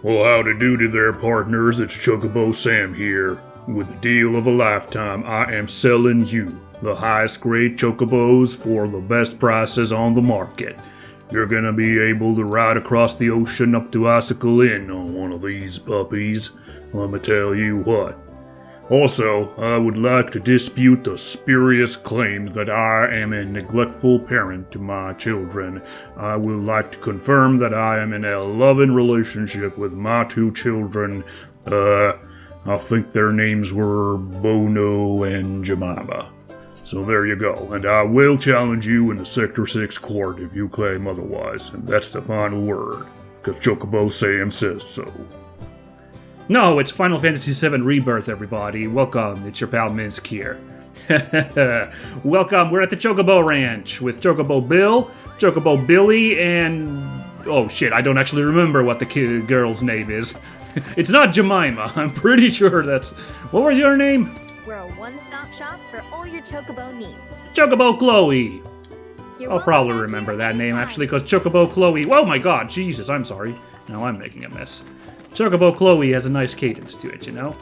Well, howdy doody there, partners. It's Chocobo Sam here. With the deal of a lifetime, I am selling you the highest grade chocobos for the best prices on the market. You're gonna be able to ride across the ocean up to Icicle Inn on one of these puppies. Let me tell you what. Also, I would like to dispute the spurious claims that I am a neglectful parent to my children. I would like to confirm that I am in a loving relationship with my two children. I think their names were Bono and Jemima. So there you go, and I will challenge you in the Sector 6 court if you claim otherwise, and that's the final word, because Chocobo Sam says so. No, it's Final Fantasy VII Rebirth, everybody. Welcome, it's your pal Minsk here. Welcome, we're at the Chocobo Ranch with Chocobo Bill, Chocobo Billy, and... oh shit, I don't actually remember what the girl's name is. It's not Jemima, I'm pretty sure that's... what was your name? We're a one-stop shop for all your Chocobo needs. Chocobo Chloe! You're I'll welcome probably back remember here that name, anytime. actually, because Chocobo Chloe... oh my god, Jesus, I'm sorry. Now I'm making a mess. Chocobo Chloe has a nice cadence to it, you know?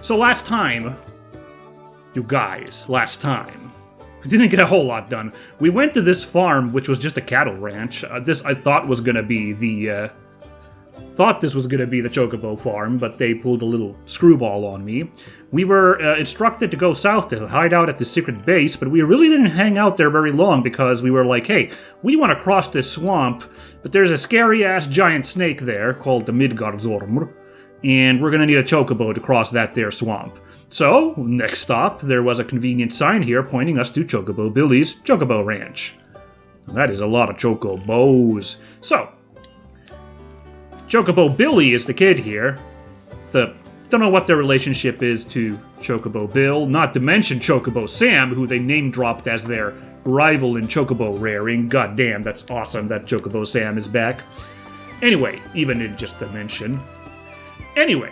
So last time, you guys, we didn't get a whole lot done. We went to this farm, which was just a cattle ranch. This I thought was gonna be the, this was gonna be the Chocobo farm, but they pulled a little screwball on me. We were instructed to go south to hide out at the secret base, but we really didn't hang out there very long because we were like, hey, we want to cross this swamp, but there's a scary-ass giant snake there called the Midgardsormr, and we're gonna need a Chocobo to cross that there swamp. So, next stop, there was a convenient sign here pointing us to Chocobo Billy's Chocobo Ranch. That is a lot of Chocobos. So, Chocobo Billy is the kid here. Don't know what their relationship is to Chocobo Bill, not to mention Chocobo Sam, who they name-dropped as their rival in Chocobo rearing. God damn, that's awesome that Chocobo Sam is back. Anyway, even in just a mention. Anyway,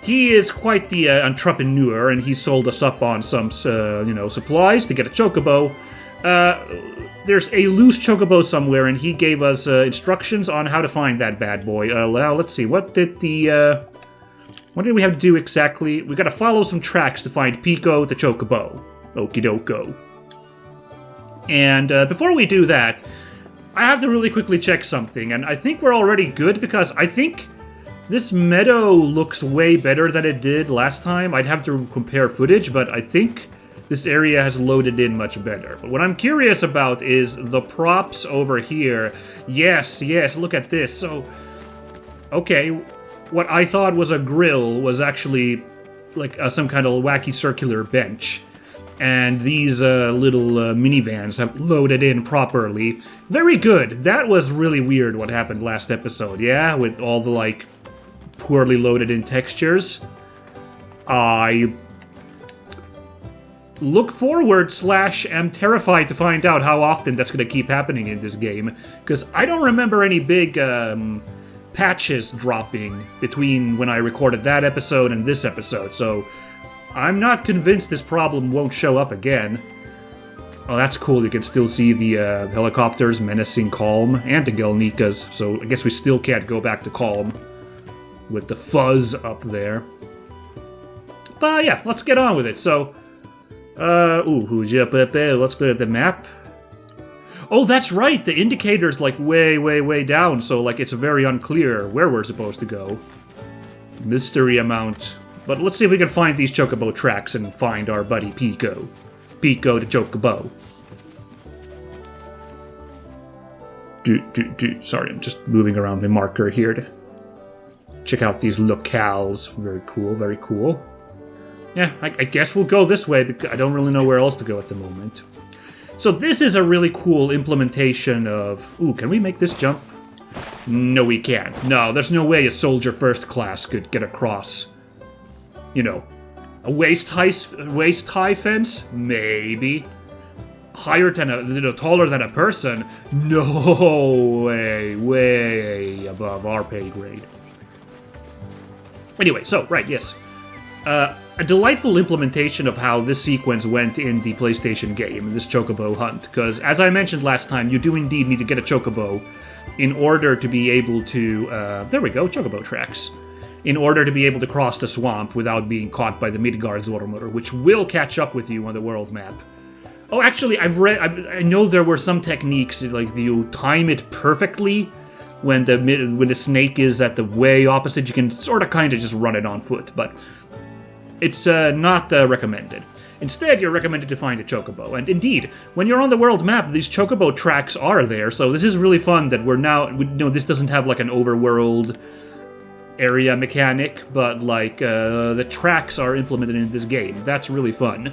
he is quite the entrepreneur, and he sold us up on some, supplies to get a Chocobo. There's a loose Chocobo somewhere, and he gave us instructions on how to find that bad boy. Now, let's see, what did we have to do exactly? We gotta follow some tracks to find Piko the Chocobo. Okie doko. And before we do that, I have to really quickly check something, and I think we're already good because I think this meadow looks way better than it did last time. I'd have to compare footage, but I think this area has loaded in much better. But what I'm curious about is the props over here. Yes, look at this. So, okay, what I thought was a grill was actually like some kind of wacky circular bench. And these little minivans have loaded in properly. Very good. That was really weird what happened last episode, yeah? With all the, like, poorly loaded in textures. I look forward / am terrified to find out how often that's going to keep happening in this game. Because I don't remember any big patches dropping between when I recorded that episode and this episode, so I'm not convinced this problem won't show up again. Oh, that's cool. You can still see the helicopters menacing Calm and the Gelnikas, so I guess we still can't go back to Calm with the fuzz up there. But yeah, let's get on with it. So, let's go to the map. Oh, that's right, the indicator's like way down, so like it's very unclear where we're supposed to go. Mystery amount. But let's see if we can find these Chocobo tracks and find our buddy Piko. Piko the Chocobo. Sorry, I'm just moving around the marker here to check out these locales. Very cool. Yeah, I guess we'll go this way because I don't really know where else to go at the moment. So this is a really cool implementation of... ooh, can we make this jump? No, we can't. No, there's no way a soldier first class could get across, you know, a waist-high fence? Maybe. Higher than taller than a person? No way. Way above our pay grade. Anyway, so, right, yes. a delightful implementation of how this sequence went in the PlayStation game, this chocobo hunt. Because, as I mentioned last time, you do indeed need to get a chocobo in order to be able to... there we go, chocobo tracks. In order to be able to cross the swamp without being caught by the Midgardsormr, which will catch up with you on the world map. Oh, actually, I know there were some techniques, like you time it perfectly when the snake is at the way opposite. You can sort of kind of just run it on foot, but it's not recommended. Instead, you're recommended to find a chocobo. And indeed, when you're on the world map, these chocobo tracks are there, so this is really fun that this doesn't have like an overworld area mechanic, but like the tracks are implemented in this game. That's really fun.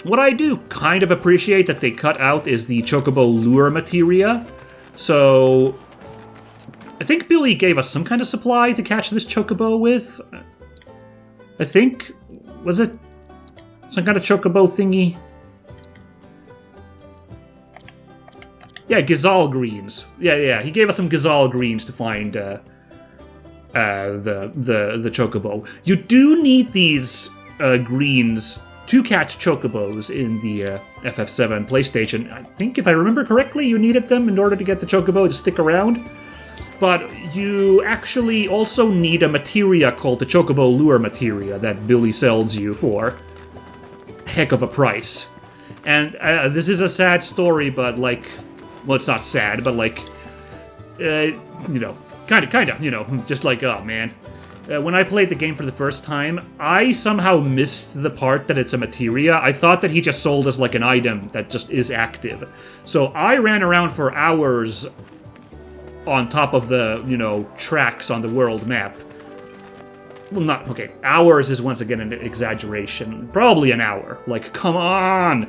What I do kind of appreciate that they cut out is the chocobo lure materia. So I think Billy gave us some kind of supply to catch this chocobo with. I think, was it some kind of chocobo thingy? Yeah, Gazal greens. Yeah, he gave us some Gazal greens to find the chocobo. You do need these greens to catch chocobos in the FF7 PlayStation. I think if I remember correctly, you needed them in order to get the chocobo to stick around. But you actually also need a materia called the chocobo lure materia that Billy sells you for a heck of a price. And this is a sad story, but like, well, it's not sad, but like, kind of, just like, oh man. When I played the game for the first time, I somehow missed the part that it's a materia. I thought that he just sold us like an item that just is active. So I ran around for hours on top of the, tracks on the world map. Well, hours is once again an exaggeration. Probably an hour. Like, come on!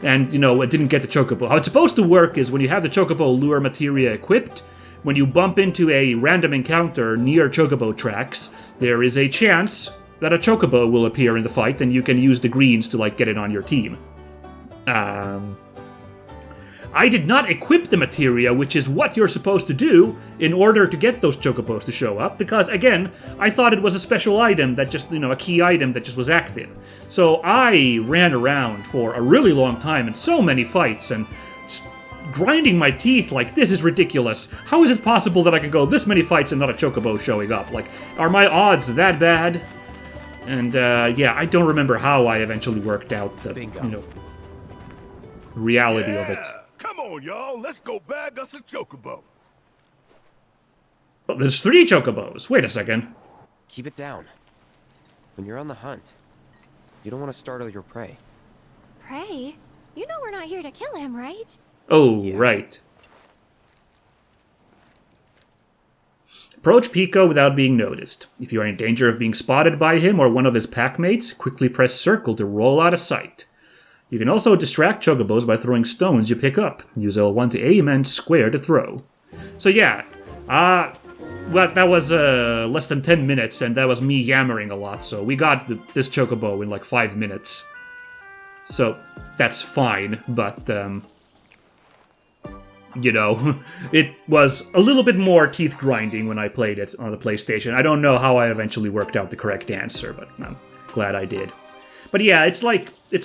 And, it didn't get the chocobo. How it's supposed to work is when you have the chocobo lure materia equipped, when you bump into a random encounter near chocobo tracks, there is a chance that a chocobo will appear in the fight, and you can use the greens to, get it on your team. I did not equip the materia, which is what you're supposed to do in order to get those chocobos to show up, because, again, I thought it was a special item that just, a key item that just was active. So I ran around for a really long time in so many fights, and grinding my teeth like, this is ridiculous. How is it possible that I can go this many fights and not a chocobo showing up? Like, are my odds that bad? And, I don't remember how I eventually worked out the, reality of it. Come on, y'all. Let's go bag us a chocobo. Oh, there's 3 chocobos. Wait a second. Keep it down. When you're on the hunt, you don't want to startle your prey. Prey? You know we're not here to kill him, right? Oh, Yeah. right. Approach Piko without being noticed. If you are in danger of being spotted by him or one of his packmates, quickly press circle to roll out of sight. You can also distract chocobos by throwing stones you pick up. Use L1 to aim and square to throw. So yeah, that was less than 10 minutes, and that was me yammering a lot, so we got this chocobo in 5 minutes. So that's fine, but, it was a little bit more teeth grinding when I played it on the PlayStation. I don't know how I eventually worked out the correct answer, but I'm glad I did. But yeah, it's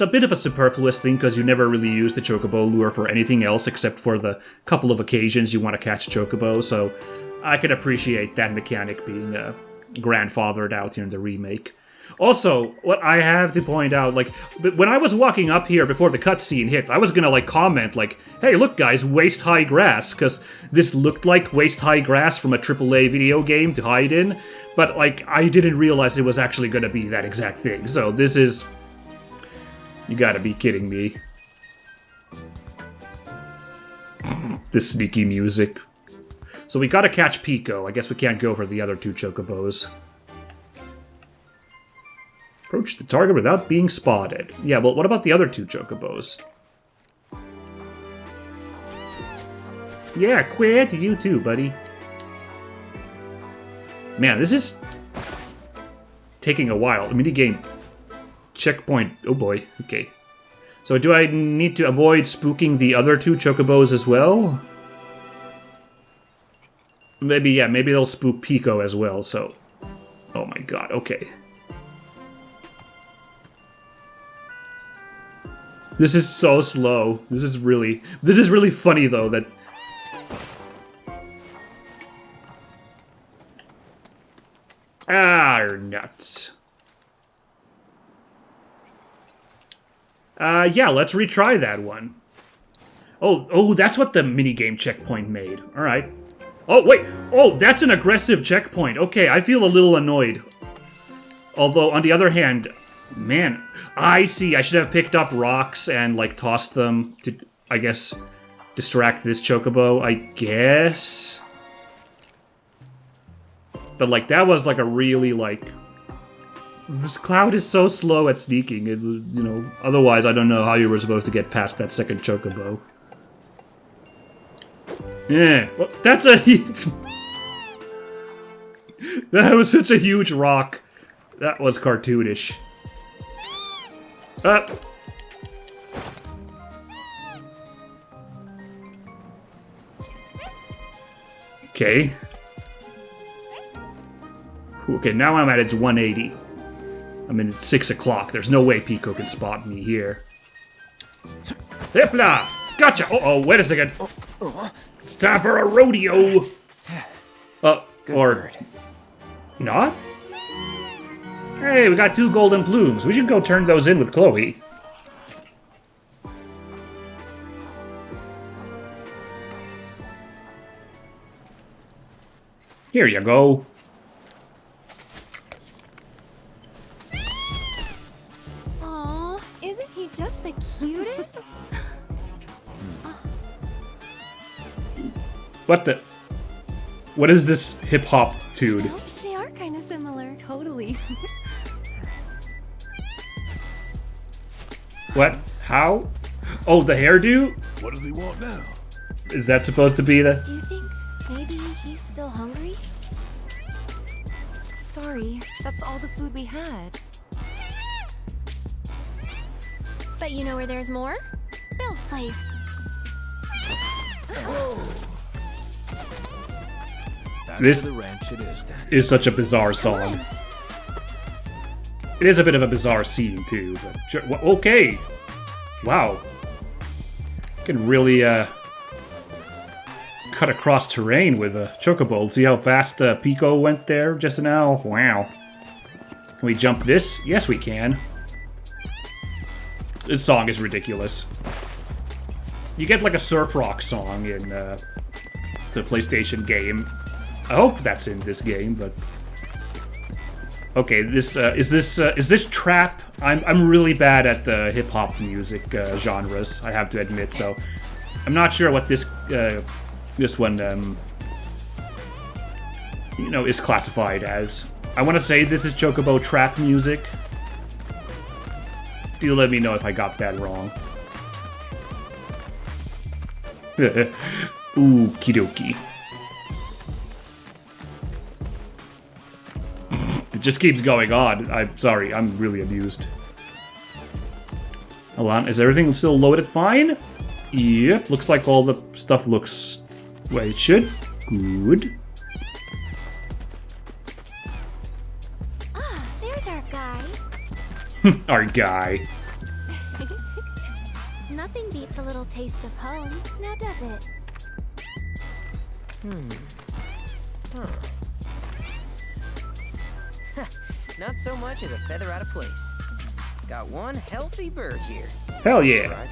a bit of a superfluous thing because you never really use the chocobo lure for anything else except for the couple of occasions you want to catch chocobo, so I can appreciate that mechanic being grandfathered out here in the remake. Also, what I have to point out, when I was walking up here before the cutscene hit, I was gonna, comment, hey, look, guys, waist-high grass, because this looked like waist-high grass from a AAA video game to hide in, but, I didn't realize it was actually gonna be that exact thing, so this is... You gotta be kidding me. This sneaky music. So we gotta catch Piko. I guess we can't go for the other 2 chocobos. Approach the target without being spotted. Yeah, well, what about the other 2 chocobos? Yeah, quit you too, buddy. Man, this is taking a while. The minigame checkpoint. Oh boy, okay. So do I need to avoid spooking the other 2 chocobos as well? Maybe they'll spook Piko as well, so... Oh my god, okay. This is so slow. This is really funny though that nuts. Yeah, let's retry that one. Oh, that's what the minigame checkpoint made. Alright. Oh, wait! Oh, that's an aggressive checkpoint. Okay, I feel a little annoyed. Although, on the other hand, man, I see. I should have picked up rocks and, like, tossed them to, I guess, distract this chocobo, I guess. But, like, that was, like, a really, like... This cloud is so slow at sneaking. It was, you know, otherwise I don't know how you were supposed to get past that second chocobo. Yeah, well, that's a... That was such a huge rock. That was cartoonish. Okay. Okay, now I'm at its 180. I mean, it's 6 o'clock. There's no way Piko can spot me here. Hipla! Gotcha! Uh-oh, wait a second. It's time for a rodeo! Or... not? Hey, we got 2 golden plumes. We should go turn those in with Chloe. Here you go. Aw, isn't he just the cutest? What the... What is this hip-hop dude? Well, they are kind of similar. Totally. What? How? Oh, the hairdo? What does he want now? Is that supposed to be the... Do you think maybe he's still hungry? Sorry, that's all the food we had. But you know where there's more? Bill's place. This the ranch it is, then. is such a bizarre song. It is a bit of a bizarre scene, too. But sure, okay. Wow. Can really, cut across terrain with a chocobo. See how fast Piko went there just now? Wow. Can we jump this? Yes, we can. This song is ridiculous. You get like a surf rock song in the PlayStation game. I hope that's in this game, but okay. This is this trap? I'm really bad at hip hop music genres. I have to admit. So I'm not sure what this one you know is classified as. I want to say this is chocobo trap music. Do let me know if I got that wrong. Okie dokie. It just keeps going on. I'm sorry, I'm really amused. Hold on, is everything still loaded fine? Yep, looks like all the stuff looks the way it should. Good. Ah, there's our guy. Our guy. Nothing beats a little taste of home, now does it? Not so much as a feather out of place. Got one healthy bird here. Hell yeah. Right.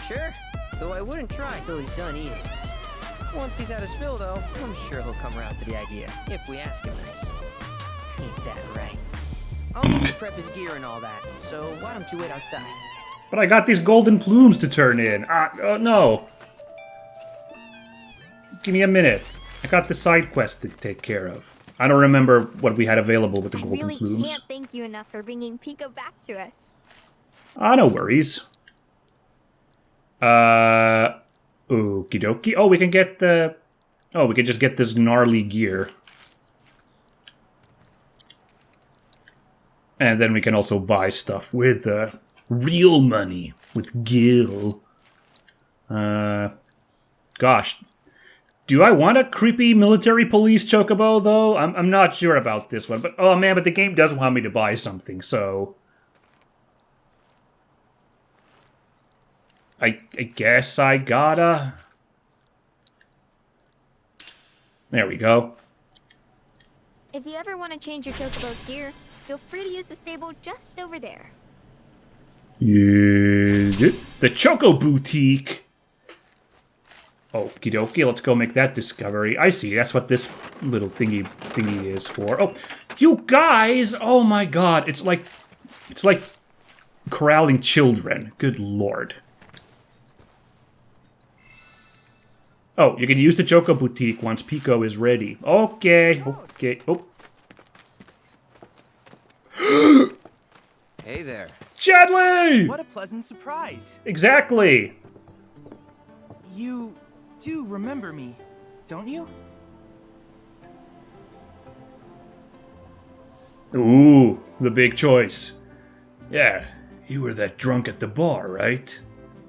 Sure, though I wouldn't try till he's done eating. Once he's had his fill, though, I'm sure he'll come around to the idea, if we ask him nice. Ain't that right? I'll need to prep his gear and all that, so why don't you wait outside? But I got these golden plumes to turn in. Oh no. Give me a minute. I got the side quest to take care of. I don't remember what we had available with the golden Really plumes. can't thank you enough for bringing Piko back to us. No worries. Okie dokie. Oh, we can get the... Oh, we can just get this gnarly gear. And then we can also buy stuff with real money. With Gil. Gosh. Do I want a creepy military police chocobo, though? I'm not sure about this one. But, oh man, but the game does want me to buy something, so... I guess I gotta... There we go. If you ever want to change your chocobo's gear, feel free to use the stable just over there. Yeah, the Choco Boutique. Okie dokie, let's go make that discovery. I see, that's what this little thingy is for. Oh, you guys! Oh my god, it's like corralling children. Good lord. Oh, you can use the Choco Boutique once Piko is ready. Okay, okay. Oh. Hey there. Chadley! What a pleasant surprise. Exactly. You do remember me, don't you? Ooh, the big choice. Yeah, you were that drunk at the bar, right?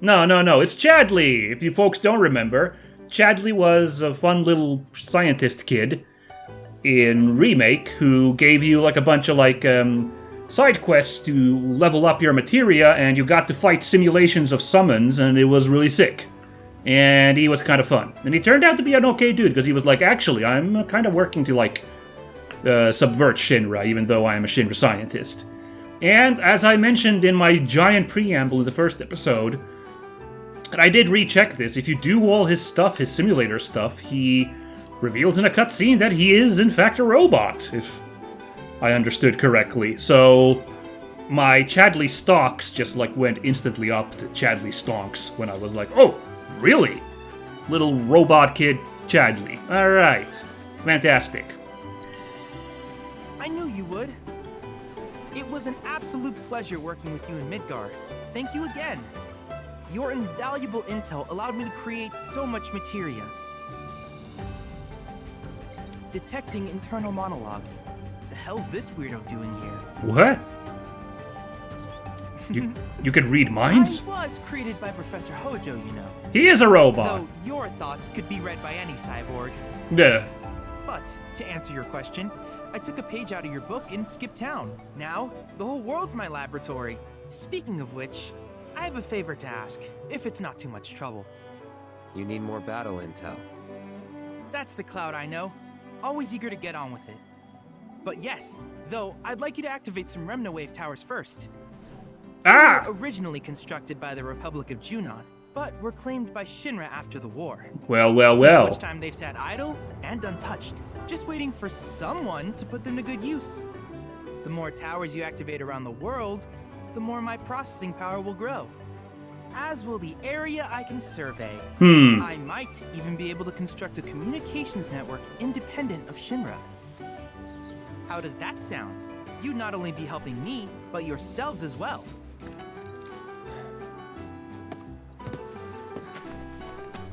No, it's Chadley. If you folks don't remember, Chadley was a fun little scientist kid in Remake who gave you like a bunch of like side quests to level up your materia, and you got to fight simulations of summons, and it was really sick. And he was kind of fun. And he turned out to be an okay dude, because he was like, actually, I'm kind of working to like subvert Shinra, even though I am a Shinra scientist. And as I mentioned in my giant preamble in the first episode, and I did recheck this, if you do all his stuff, his simulator stuff, he reveals in a cutscene that he is in fact a robot, if I understood correctly. So my Chadley stocks just like went instantly up to Chadley stonks when I was like, oh, really? Little robot kid Chadley. Alright. Fantastic. I knew you would. It was an absolute pleasure working with you in Midgar. Thank you again. Your invaluable intel allowed me to create so much materia. Detecting internal monologue. The hell's this weirdo doing here? What? You can read minds? I was created by Professor Hojo, you know. He is a robot. Though your thoughts could be read by any cyborg. Duh. But, to answer your question, I took a page out of your book and skipped town. Now, the whole world's my laboratory. Speaking of which, I have a favor to ask, if it's not too much trouble. You need more battle intel. That's the Cloud I know. Always eager to get on with it. But yes, though, I'd like you to activate some Remna Wave towers first. Ah! They were originally constructed by the Republic of Junon, but were claimed by Shinra after the war. Well. Since which time they've sat idle and untouched, just waiting for someone to put them to good use. The more towers you activate around the world, the more my processing power will grow. As will the area I can survey. I might even be able to construct a communications network independent of Shinra. How does that sound? You'd not only be helping me, but yourselves as well.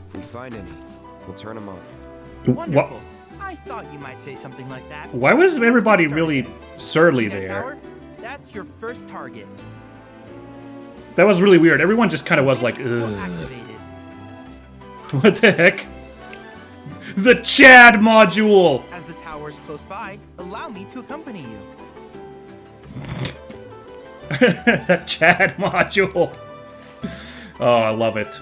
If we find any, we'll turn them on. Wonderful. I thought you might say something like that. Why was Let's get everybody started. really surly See that there? tower? That's your first target. That was really weird. Everyone just kind of was like, This will ugh. activate it. What the heck? The Chad module! As the tower's close by, allow me to accompany you. The Chad module. Oh, I love it.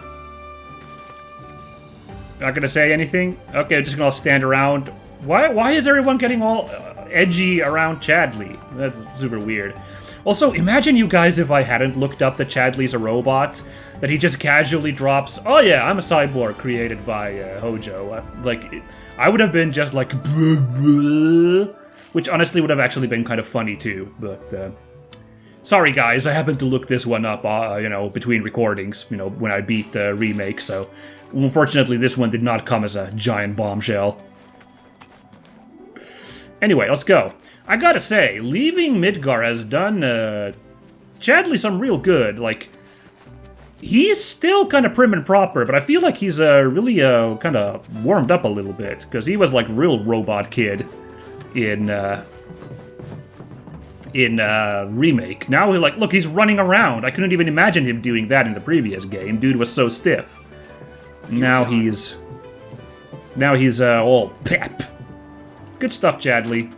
Not gonna say anything? Okay, I'm just gonna stand around. Why is everyone getting all edgy around Chadley? That's super weird. Also, imagine you guys if I hadn't looked up that Chadley's a robot, that he just casually drops, oh yeah, I'm a cyborg created by Hojo. I would have been just like, bleh, bleh, which honestly would have actually been kind of funny too, but sorry guys, I happened to look this one up, between recordings, when I beat the remake, so unfortunately this one did not come as a giant bombshell. Anyway, let's go. I gotta say, leaving Midgar has done Chadley some real good. Like, he's still kind of prim and proper, but I feel like he's really kind of warmed up a little bit, because he was like real robot kid in Remake. Now, look, he's running around. I couldn't even imagine him doing that in the previous game. Dude was so stiff. Now he's... Now he's all pep. Good stuff, Chadley.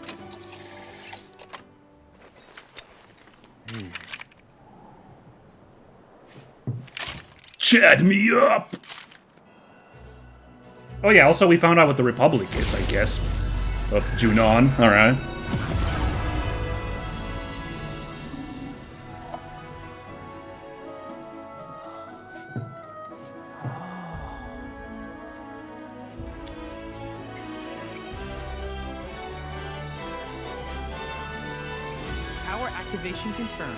Chad me up! Oh yeah, also we found out what the Republic is, I guess. Of Junon, alright. Tower activation confirmed.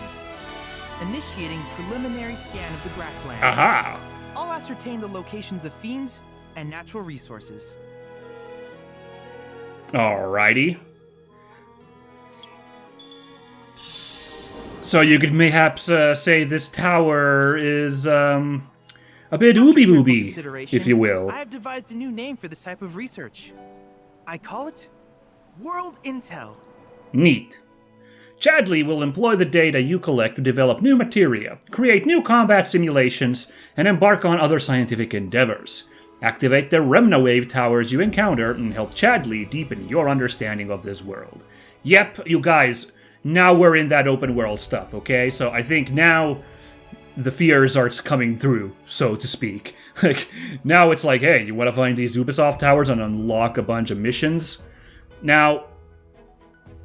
Initiating preliminary scan of the grasslands. Aha! I'll ascertain the locations of fiends and natural resources. Alrighty. So you could mayhaps say this tower is, a bit After careful ooby-booby, consideration, if you will. I have devised a new name for this type of research. I call it World Intel. Neat. Chadley will employ the data you collect to develop new materia, create new combat simulations, and embark on other scientific endeavors. Activate the Remna Wave towers you encounter and help Chadley deepen your understanding of this world. Yep, you guys, now we're in that open world stuff, okay? So I think now the fears are coming through, so to speak. Like, now it's like, hey, you want to find these Ubisoft towers and unlock a bunch of missions? Now,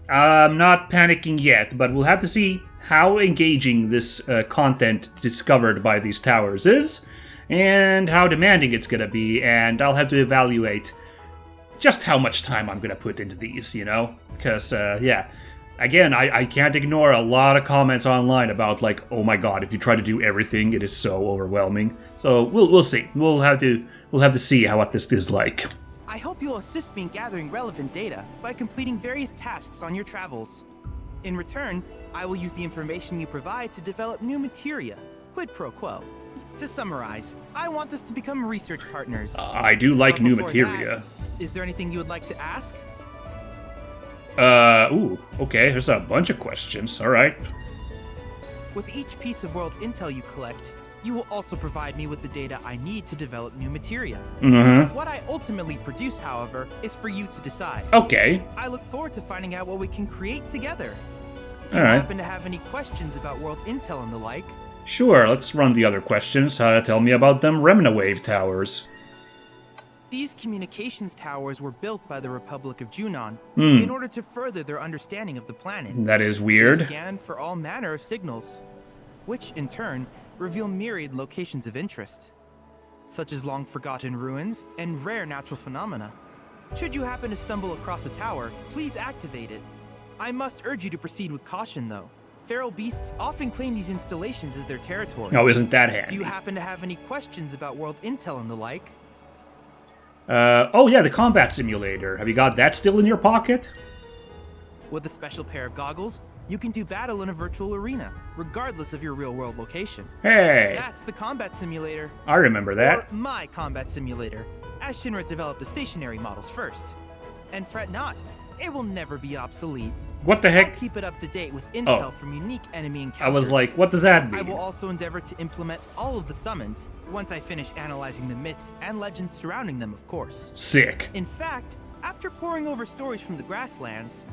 I'm not panicking yet, but we'll have to see how engaging this content discovered by these towers is, and how demanding it's going to be, and I'll have to evaluate just how much time I'm going to put into these, you know? Because, yeah, again, I can't ignore a lot of comments online about, like, oh my god, if you try to do everything, it is so overwhelming. So, we'll see. We'll have to see what this is like. I hope you'll assist me in gathering relevant data by completing various tasks on your travels. In return, I will use the information you provide to develop new materia, quid pro quo. To summarize, I want us to become research partners. I do like But new before materia. that, is there anything you would like to ask? Ooh, okay, there's a bunch of questions, alright. With each piece of world intel you collect, you will also provide me with the data I need to develop new materia. Mm-hmm. What I ultimately produce, however, is for you to decide. Okay. I look forward to finding out what we can create together. Do you Alright. happen to have any questions about world intel and the like? Sure, let's run the other questions. Tell me about them Remna Wave towers. These communications towers were built by the Republic of Junon Hmm. in order to further their understanding of the planet. That is They weird. scan for all manner of signals, which in turn reveal myriad locations of interest, such as long-forgotten ruins and rare natural phenomena. Should you happen to stumble across a tower, please activate it. I must urge you to proceed with caution, though. Feral beasts often claim these installations as their territory. Oh, isn't that Do handy? you happen to have any questions about world intel and the like? Oh yeah, the combat simulator. Have you got that still in your pocket? With a special pair of goggles, you can do battle in a virtual arena, regardless of your real-world location. Hey, That's the combat simulator. I remember that. Or my combat simulator, as Shinra developed the stationary models first. And fret not, it will never be obsolete. What the I'll heck? keep it up to date with intel Oh. from unique enemy I encounters. was like, what does that I will mean? also endeavor to implement all of the summons, once I finish analyzing the myths and legends surrounding them, of course. Sick. In fact, after poring over stories from the grasslands,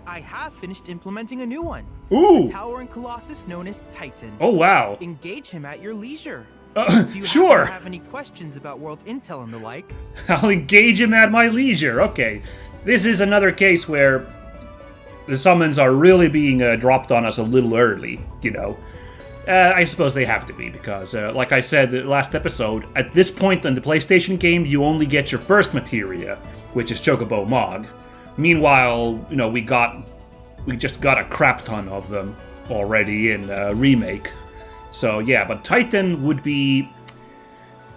I have finished implementing a new one. Ooh. A towering colossus known as Titan. Oh wow. Engage him at your leisure. Do you happen Sure. to have any questions about world intel and the like? I'll engage him at my leisure. Okay. This is another case where the summons are really being dropped on us a little early, you know. I suppose they have to be, because, like I said the last episode, at this point in the PlayStation game, you only get your first materia, which is Chocobo Mog. Meanwhile, you know, we just got a crap ton of them already in Remake. So, yeah, but Titan would be...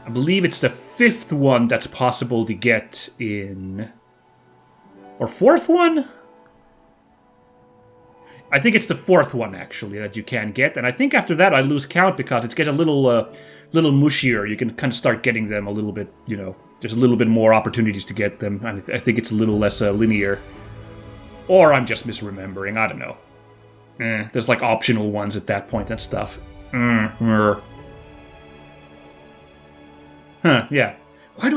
I believe it's the 5th one that's possible to get in... Or 4th one? I think it's the 4th one, actually, that you can get. And I think after that I lose count because it gets a little mushier. You can kind of start getting them a little bit, you know, there's a little bit more opportunities to get them. And I think it's a little less linear. Or I'm just misremembering, I don't know. There's like optional ones at that point and stuff. Huh, yeah. Why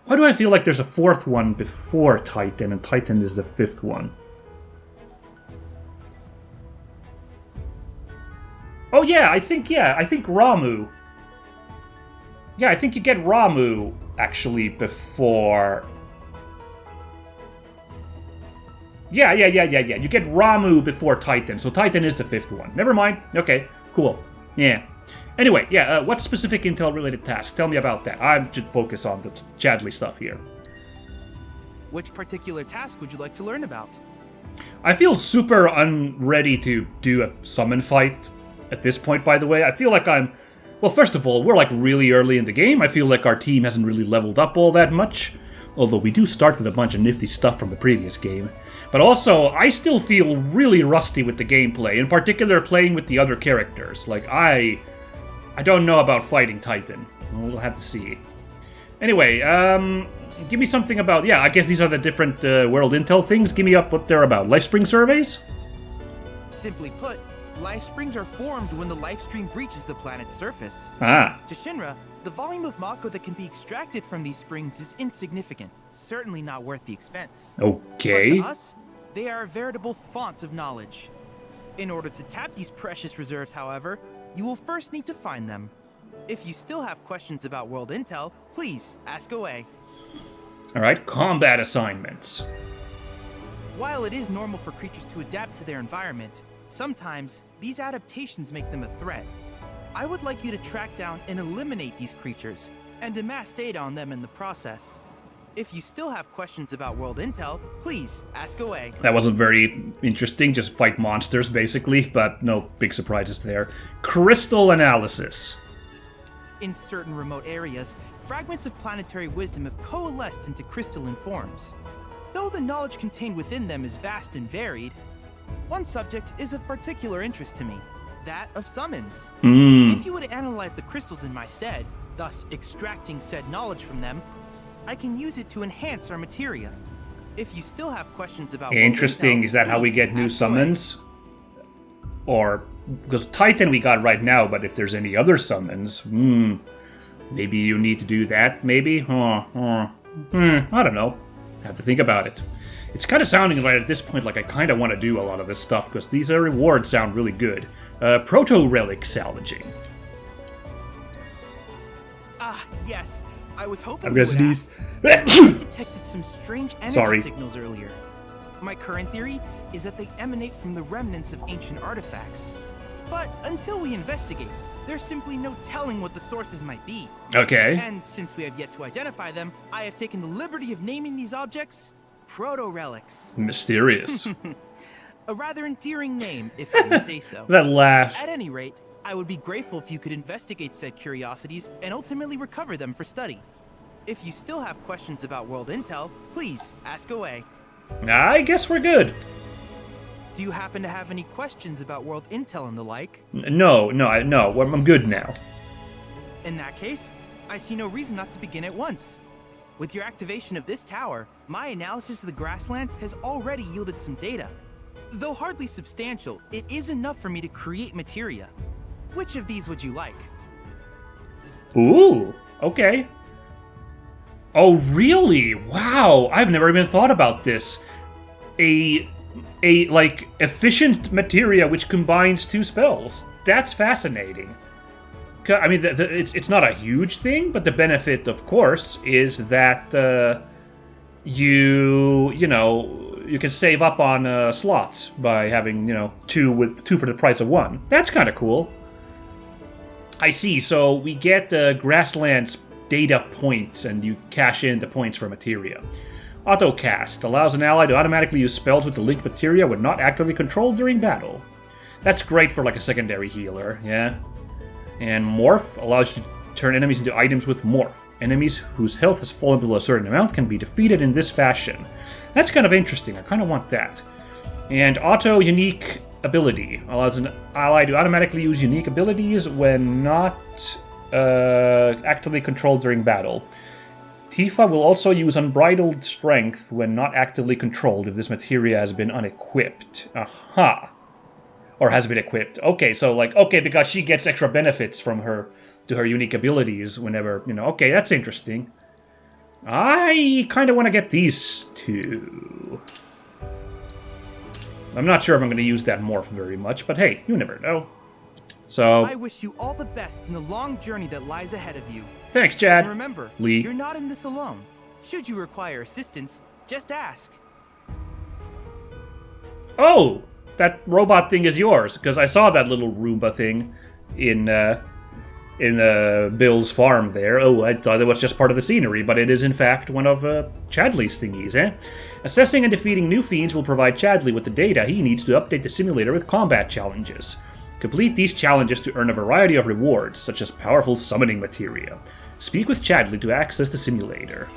Why do I feel like there's a fourth one before Titan, and Titan is the fifth one? Oh yeah, I think Ramu. Yeah, I think you get Ramu, actually, before... Yeah. You get Ramu before Titan, so Titan is the fifth one. Never mind. Okay, cool. Yeah. Anyway, yeah, what specific intel-related tasks? Tell me about that. I'm just focused on the Chadley stuff here. Which particular task would you like to learn about? I feel super unready to do a summon fight at this point, by the way. I feel like I'm... Well, first of all, we're like really early in the game. I feel like our team hasn't really leveled up all that much. Although we do start with a bunch of nifty stuff from the previous game. But also, I still feel really rusty with the gameplay. In particular, playing with the other characters. Like, I don't know about fighting Titan. We'll have to see. Anyway, give me something about... Yeah, I guess these are the different world intel things. Give me up what they're about. Lifespring surveys? Simply put, life springs are formed when the life stream breaches the planet's surface. Ah. To Shinra, the volume of Mako that can be extracted from these springs is insignificant, certainly not worth the expense. Okay. But to us, they are a veritable font of knowledge. In order to tap these precious reserves, however, you will first need to find them. If you still have questions about world intel, please ask away. Alright, combat assignments. While it is normal for creatures to adapt to their environment, sometimes these adaptations make them a threat. I would like you to track down and eliminate these creatures, and amass data on them in the process. If you still have questions about world intel, please ask away. That wasn't very interesting, just fight monsters basically, but no big surprises there. Crystal analysis. In certain remote areas, fragments of planetary wisdom have coalesced into crystalline forms. Though the knowledge contained within them is vast and varied, one subject is of particular interest to me, that of summons. If you were to analyze the crystals in my stead, thus extracting said knowledge from them, I can use it to enhance our materia. If you still have questions about Interesting, intel, is that how we please get new ask summons? Or, because Titan we got right now, but if there's any other summons, maybe you need to do that, maybe? I don't know. Have to think about it. It's kind of sounding right at this point like I kind of want to do a lot of this stuff, because these rewards sound really good. Proto-relic salvaging. Ah, yes. I was hoping I'm you gonna would sneeze. ask. I detected some strange energy signals earlier. My current theory is that they emanate from the remnants of ancient artifacts. But until we investigate, there's simply no telling what the sources might be. Okay. And since we have yet to identify them, I have taken the liberty of naming these objects proto-relics. Mysterious. A rather endearing name, if I may say so. That laugh. At any rate, I would be grateful if you could investigate said curiosities and ultimately recover them for study. If you still have questions about world intel, please ask away. I guess we're good. Do you happen to have any questions about world intel and the like? No, I'm good now. In that case, I see no reason not to begin at once. With your activation of this tower, my analysis of the grasslands has already yielded some data. Though hardly substantial, it is enough for me to create materia. Which of these would you like? Ooh, okay. Oh, really? Wow, I've never even thought about this. A like, efficient materia which combines two spells. That's fascinating. I mean, it's not a huge thing, but the benefit, of course, is that you can save up on slots by having, two for the price of one. That's kind of cool. I see. So we get grasslands data points, and you cash in the points for materia. Autocast allows an ally to automatically use spells with the linked materia when not actively controlled during battle. That's great for like a secondary healer, yeah. And Morph allows you to turn enemies into items with Morph. Enemies whose health has fallen below a certain amount can be defeated in this fashion. That's kind of interesting. I kind of want that. And Auto Unique Ability allows an ally to automatically use unique abilities when not actively controlled during battle. Tifa will also use Unbridled Strength when not actively controlled if this materia has been unequipped. Aha. Or has been equipped. Okay, so because she gets extra benefits from her unique abilities whenever, okay, that's interesting. I kind of want to get these two. I'm not sure if I'm going to use that morph very much, but hey, you never know. So, I wish you all the best in the long journey that lies ahead of you. thanks, Chad. And remember, Lee. you're not in this alone. Should you require assistance, just ask. Oh, that robot thing is yours, because I saw that little Roomba thing in Bill's farm there. Oh, I thought it was just part of the scenery, but it is in fact one of Chadley's thingies, eh? Assessing and defeating new fiends will provide Chadley with the data he needs to update the simulator with combat challenges. Complete these challenges to earn a variety of rewards, such as powerful summoning materia. Speak with Chadley to access the simulator.